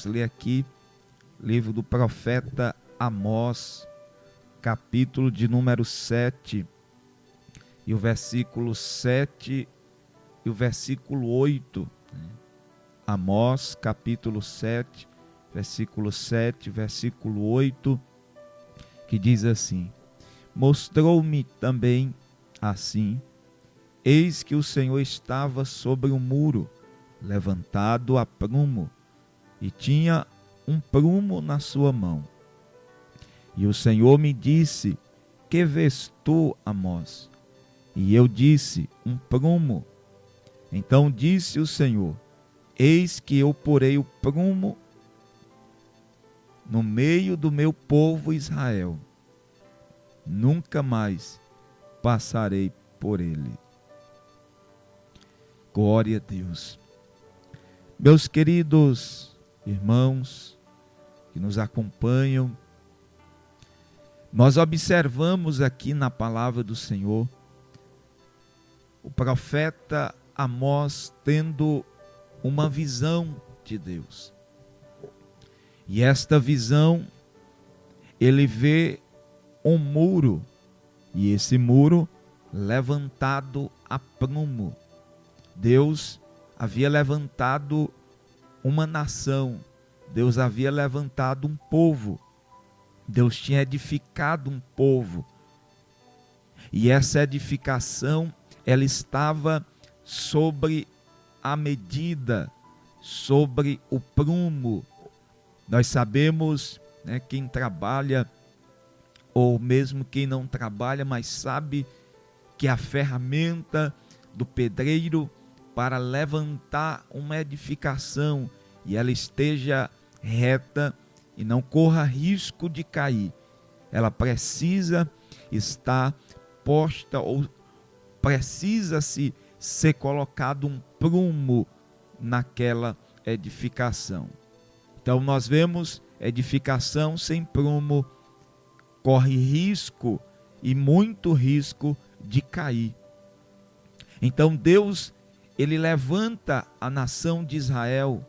Ler aqui, livro do profeta Amós, capítulo de número 7, e o versículo 7 e o versículo 8. Amós, capítulo 7, versículo 7, versículo 8, que diz assim: Mostrou-me também assim, eis que o Senhor estava sobre o muro, levantado a prumo, e tinha um prumo na sua mão. E o Senhor me disse: Que vês tu, Amós? E eu disse: Um prumo. Então disse o Senhor: Eis que eu porei o prumo no meio do meu povo Israel. Nunca mais passarei por ele. Glória a Deus. Meus queridos irmãos que nos acompanham, nós observamos aqui na palavra do Senhor o profeta Amós tendo uma visão de Deus. E esta visão, ele vê um muro, e esse muro levantado a prumo. Deus havia levantado uma nação, Deus havia levantado um povo, Deus tinha edificado um povo, e essa edificação, ela estava sobre a medida, sobre o prumo. Nós sabemos, quem trabalha, ou mesmo quem não trabalha, mas sabe que a ferramenta do pedreiro para levantar uma edificação e ela esteja reta e não corra risco de cair, ela precisa estar posta ou precisa-se ser colocado um prumo naquela edificação. Então nós vemos edificação sem prumo corre risco e muito risco de cair. Então Deus, ele levanta a nação de Israel,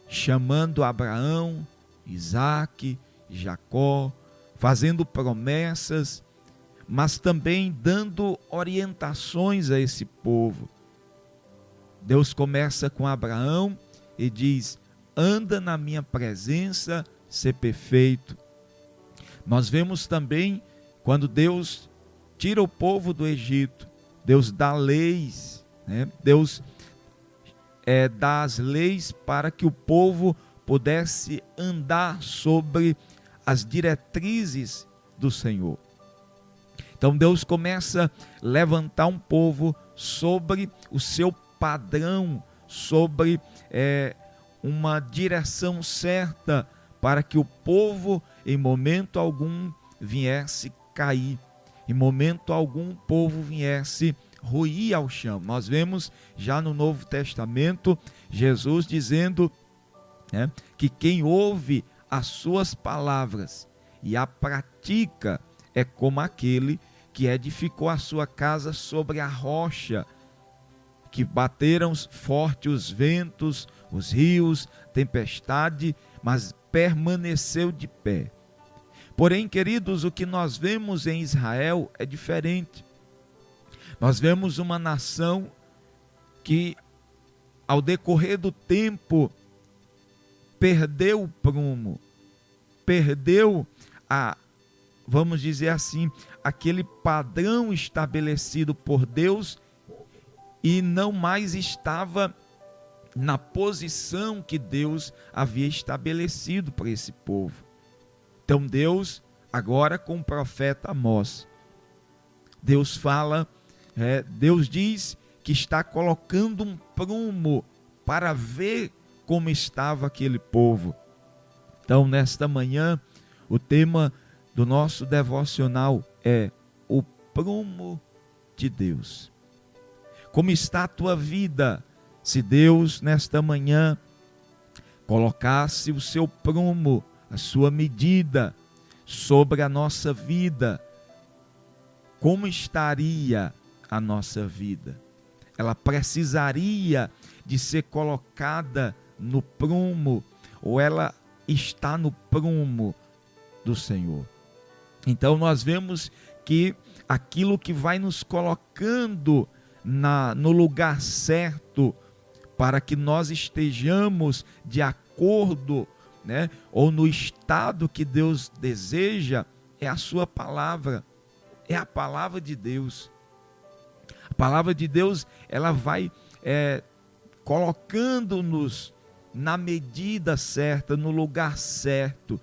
chamando Abraão, Isaque, Jacó, fazendo promessas, mas também dando orientações a esse povo. Deus começa com Abraão e diz: anda na minha presença, ser perfeito. Nós vemos também quando Deus tira o povo do Egito, Deus dá leis, Deus dá as leis para que o povo pudesse andar sobre as diretrizes do Senhor. Então Deus começa a levantar um povo sobre o seu padrão, sobre uma direção certa, para que o povo em momento algum viesse cair, em momento algum o povo viesse ruir ao chão. Nós vemos já no Novo Testamento Jesus dizendo que quem ouve as suas palavras e a pratica é como aquele que edificou a sua casa sobre a rocha, que bateram forte os ventos, os rios, tempestade, mas permaneceu de pé. Porém, queridos, o que nós vemos em Israel é diferente. Nós vemos uma nação que, ao decorrer do tempo, perdeu o prumo, perdeu vamos dizer assim, aquele padrão estabelecido por Deus e não mais estava na posição que Deus havia estabelecido para esse povo. Então Deus, agora com o profeta Amós, Deus fala, Deus diz que está colocando um prumo para ver como estava aquele povo. Então nesta manhã, o tema do nosso devocional é o prumo de Deus. Como está a tua vida? Se Deus nesta manhã colocasse o seu prumo, a sua medida sobre a nossa vida, como estaria a nossa vida? Ela precisaria de ser colocada no prumo, ou ela está no prumo do Senhor. Então nós vemos que aquilo que vai nos colocando no lugar certo, para que nós estejamos de acordo, né, ou no estado que Deus deseja, é a sua palavra, é a palavra de Deus. A palavra de Deus, ela vai colocando-nos na medida certa, no lugar certo.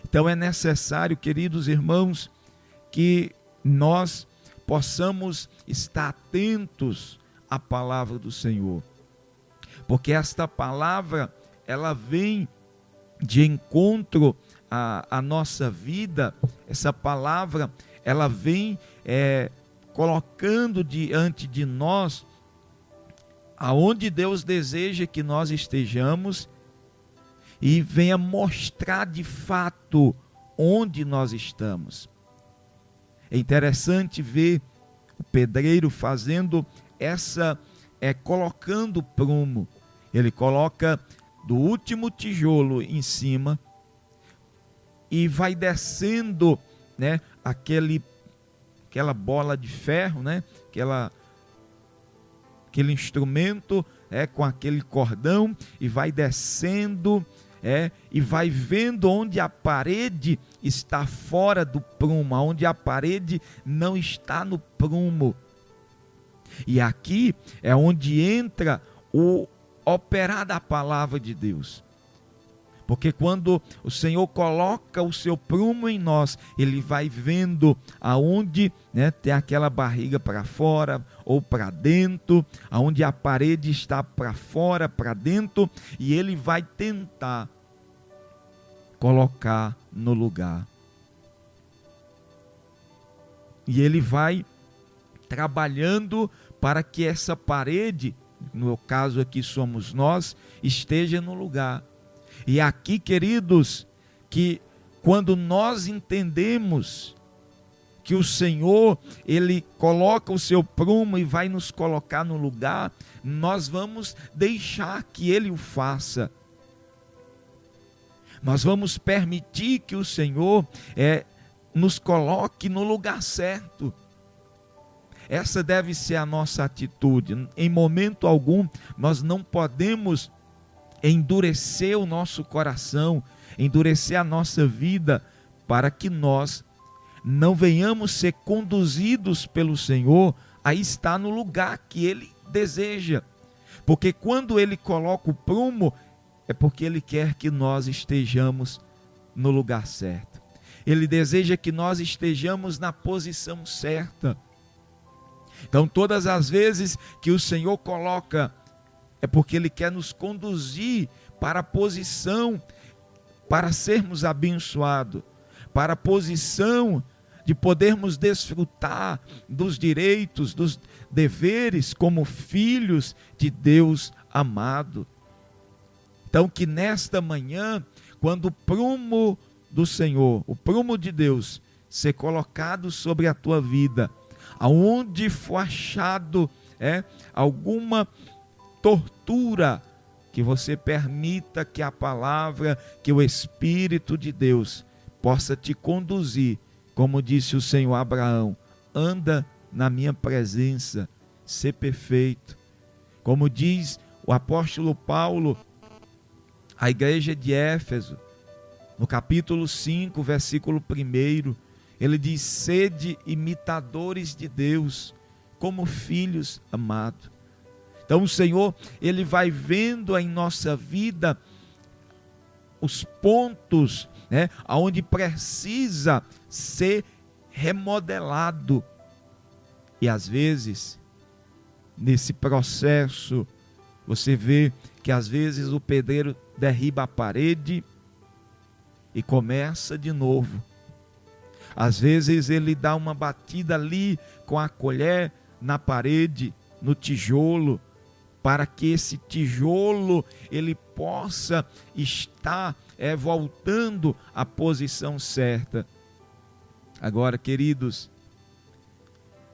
Então é necessário, queridos irmãos, que nós possamos estar atentos à palavra do Senhor, porque esta palavra, ela vem de encontro à nossa vida. Essa palavra, ela vem colocando diante de nós aonde Deus deseja que nós estejamos, e venha mostrar de fato onde nós estamos. É interessante ver o pedreiro fazendo colocando o prumo. Ele coloca do último tijolo em cima e vai descendo, né, aquela bola de ferro, né, aquele instrumento, com aquele cordão, e vai descendo, e vai vendo onde a parede está fora do prumo, onde a parede não está no prumo. E aqui é onde entra o operar da palavra de Deus. Porque quando o Senhor coloca o seu prumo em nós, Ele vai vendo aonde, né, tem aquela barriga para fora ou para dentro, aonde a parede está para fora, para dentro, e Ele vai tentar colocar no lugar. E Ele vai trabalhando para que essa parede, no caso aqui somos nós, esteja no lugar. E aqui, queridos, que quando nós entendemos que o Senhor, Ele coloca o seu prumo e vai nos colocar no lugar, nós vamos deixar que Ele o faça. Nós vamos permitir que o Senhor nos coloque no lugar certo. Essa deve ser a nossa atitude. Em momento algum, nós não podemos endurecer o nosso coração, endurecer a nossa vida, para que nós não venhamos ser conduzidos pelo Senhor a estar no lugar que Ele deseja. Porque quando Ele coloca o prumo, é porque Ele quer que nós estejamos no lugar certo. Ele deseja que nós estejamos na posição certa. Então, todas as vezes que o Senhor coloca, é porque Ele quer nos conduzir para a posição, para sermos abençoados, para a posição de podermos desfrutar dos direitos, dos deveres como filhos de Deus amado. Então, que nesta manhã, quando o prumo do Senhor, o prumo de Deus, ser colocado sobre a tua vida, aonde for achado alguma tortura, que você permita que a palavra, que o Espírito de Deus possa te conduzir, como disse o Senhor a Abraão: anda na minha presença, ser perfeito. Como diz o apóstolo Paulo à igreja de Éfeso, no capítulo 5, versículo 1, ele diz: sede imitadores de Deus, como filhos amados. Então o Senhor, Ele vai vendo em nossa vida os pontos, onde precisa ser remodelado. E às vezes, nesse processo, você vê que às vezes o pedreiro derriba a parede e começa de novo. Às vezes ele dá uma batida ali com a colher na parede, no tijolo, para que esse tijolo ele possa estar voltando à posição certa. Agora, queridos,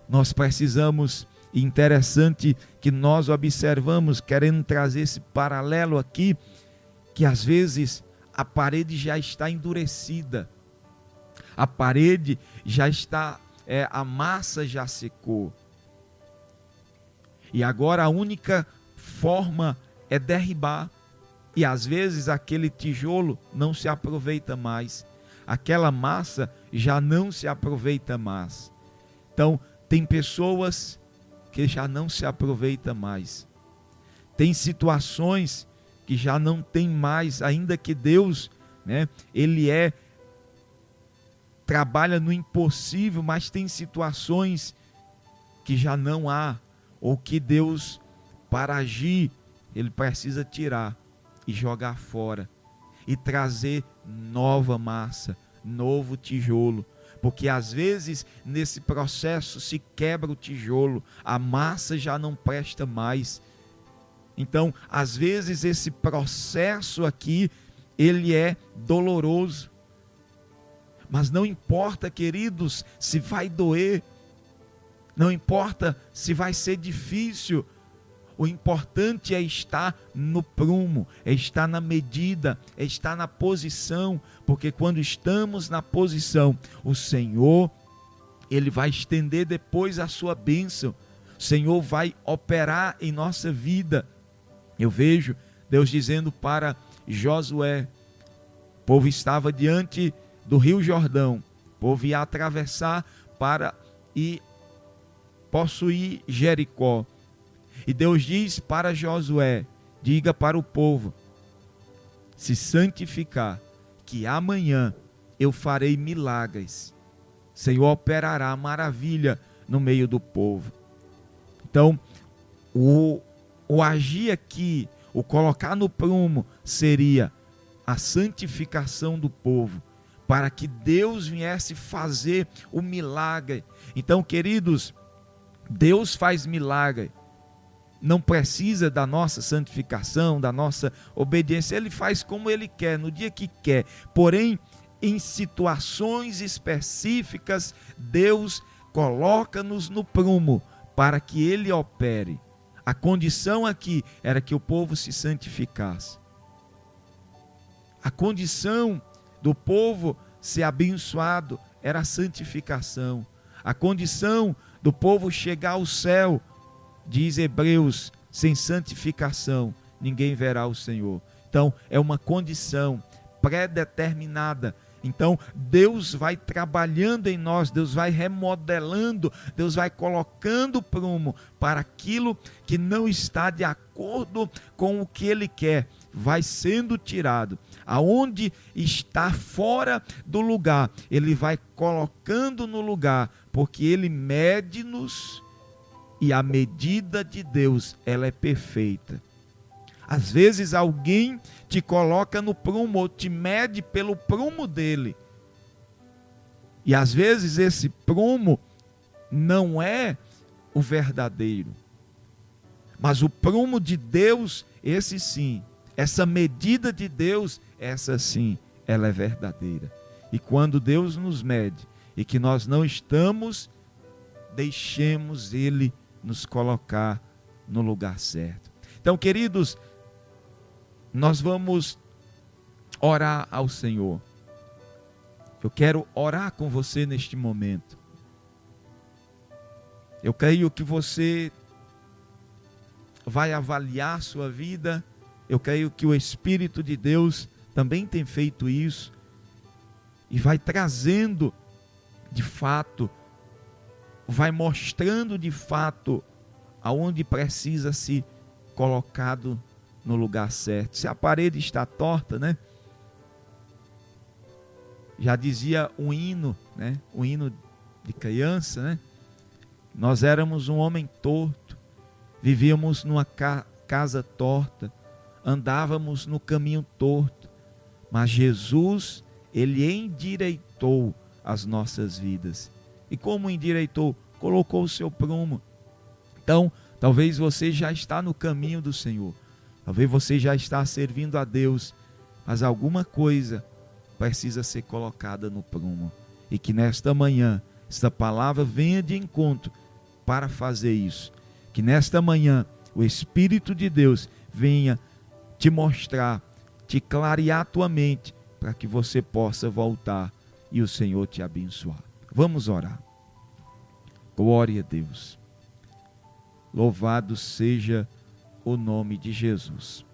nós precisamos, interessante que nós observamos, querendo trazer esse paralelo aqui, que às vezes a parede já está endurecida, a parede já está, a massa já secou. E agora a única forma é derribar. E às vezes aquele tijolo não se aproveita mais. Aquela massa já não se aproveita mais. Então, tem pessoas que já não se aproveitam mais. Tem situações que já não tem mais, ainda que Deus, né, Ele trabalha no impossível, mas tem situações que já não há, ou que Deus, para agir, Ele precisa tirar e jogar fora, e trazer nova massa, novo tijolo, porque às vezes nesse processo se quebra o tijolo, a massa já não presta mais. Então, às vezes esse processo aqui, ele é doloroso, mas não importa, queridos, se vai doer, não importa se vai ser difícil, o importante é estar no prumo, é estar na medida, é estar na posição, porque quando estamos na posição, o Senhor, Ele vai estender depois a sua bênção, o Senhor vai operar em nossa vida. Eu vejo Deus dizendo para Josué, o povo estava diante do Rio Jordão, o povo ia atravessar para ir possuir Jericó. E Deus diz para Josué, diga para o povo, se santificar, que amanhã eu farei milagres. O Senhor operará maravilha no meio do povo. Então, o agir aqui, o colocar no prumo, seria a santificação do povo, para que Deus viesse fazer o milagre. Então, queridos, Deus faz milagre, não precisa da nossa santificação, da nossa obediência, Ele faz como Ele quer, no dia que quer, porém, em situações específicas, Deus coloca-nos no prumo, para que Ele opere. A condição aqui era que o povo se santificasse. A condição do povo ser abençoado era a santificação. A condição do povo chegar ao céu, diz Hebreus, sem santificação ninguém verá o Senhor. Então é uma condição pré-determinada. Então Deus vai trabalhando em nós, Deus vai remodelando, Deus vai colocando prumo para aquilo que não está de acordo com o que Ele quer, vai sendo tirado. Aonde está fora do lugar, Ele vai colocando no lugar, porque Ele mede-nos e a medida de Deus, ela é perfeita. Às vezes alguém te coloca no prumo, ou te mede pelo prumo dele. E às vezes esse prumo não é o verdadeiro. Mas o prumo de Deus, esse sim, essa medida de Deus, essa sim, ela é verdadeira. E quando Deus nos mede, e que nós não estamos, deixemos Ele nos colocar no lugar certo. Então, queridos, nós vamos orar ao Senhor. Eu quero orar com você neste momento. Eu creio que você vai avaliar sua vida. Eu creio que o Espírito de Deus também tem feito isso e vai trazendo de fato, vai mostrando de fato aonde precisa ser colocado no lugar certo. Se a parede está torta, né? Já dizia um hino, né? Um hino de criança, né? Nós éramos um homem torto, vivíamos numa casa torta, andávamos no caminho torto, mas Jesus, Ele endireitou as nossas vidas. E como endireitou? Colocou o seu prumo. Então, talvez você já está no caminho do Senhor, talvez você já está servindo a Deus, mas alguma coisa precisa ser colocada no prumo. E que nesta manhã, esta palavra venha de encontro para fazer isso. Que nesta manhã, o Espírito de Deus venha te mostrar te clarear a tua mente, para que você possa voltar e o Senhor te abençoar. Vamos orar. Glória a Deus. Louvado seja o nome de Jesus.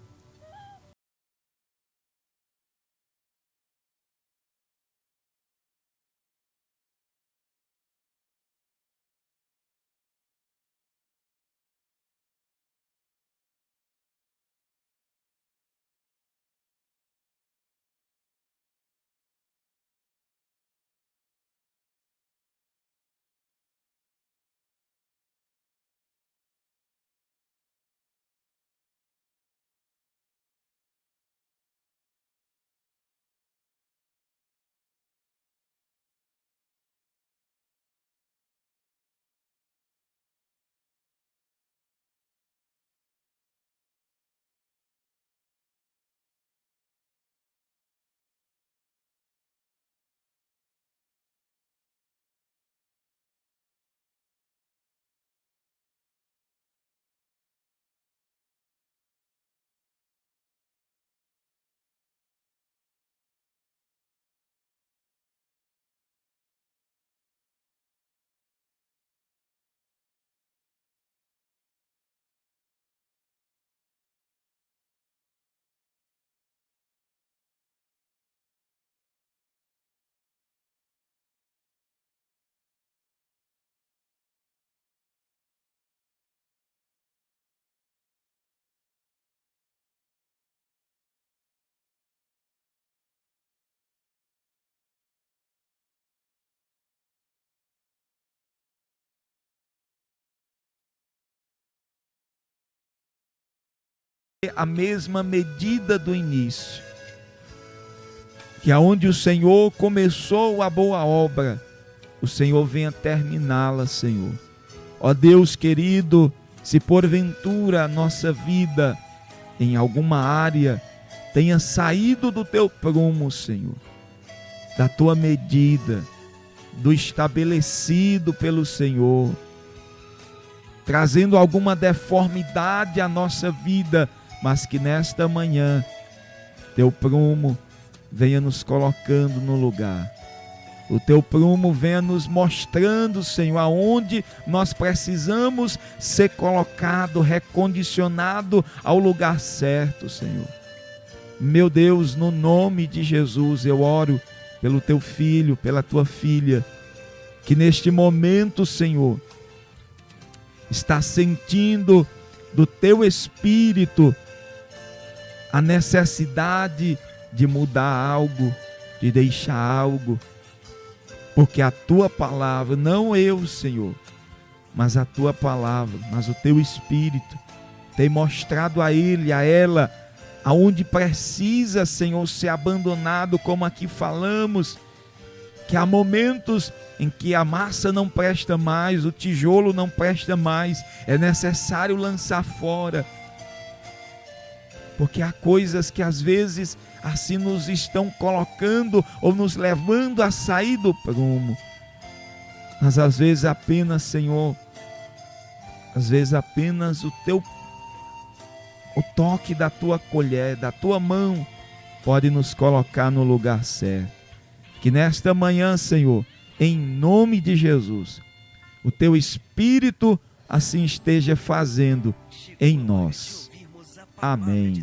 A mesma medida do início, que aonde o Senhor começou a boa obra, o Senhor venha terminá-la, Senhor. Ó Deus querido, se porventura a nossa vida em alguma área tenha saído do teu prumo, Senhor, da tua medida, do estabelecido pelo Senhor, trazendo alguma deformidade à nossa vida, mas que nesta manhã teu prumo venha nos colocando no lugar. O teu prumo venha nos mostrando, Senhor, aonde nós precisamos ser colocado, recondicionado ao lugar certo, Senhor. Meu Deus, no nome de Jesus, eu oro pelo teu filho, pela tua filha, que neste momento, Senhor, está sentindo do teu espírito a necessidade de mudar algo, de deixar algo, porque a tua palavra, não eu, Senhor, mas a tua palavra, mas o teu espírito tem mostrado a ele, a ela, aonde precisa, Senhor, ser abandonado, como aqui falamos, que há momentos em que a massa não presta mais, o tijolo não presta mais, é necessário lançar fora, porque há coisas que às vezes assim nos estão colocando ou nos levando a sair do prumo, mas às vezes apenas, Senhor, às vezes apenas o toque da tua colher, da tua mão, pode nos colocar no lugar certo. Que nesta manhã, Senhor, em nome de Jesus, o teu Espírito assim esteja fazendo em nós. Amém.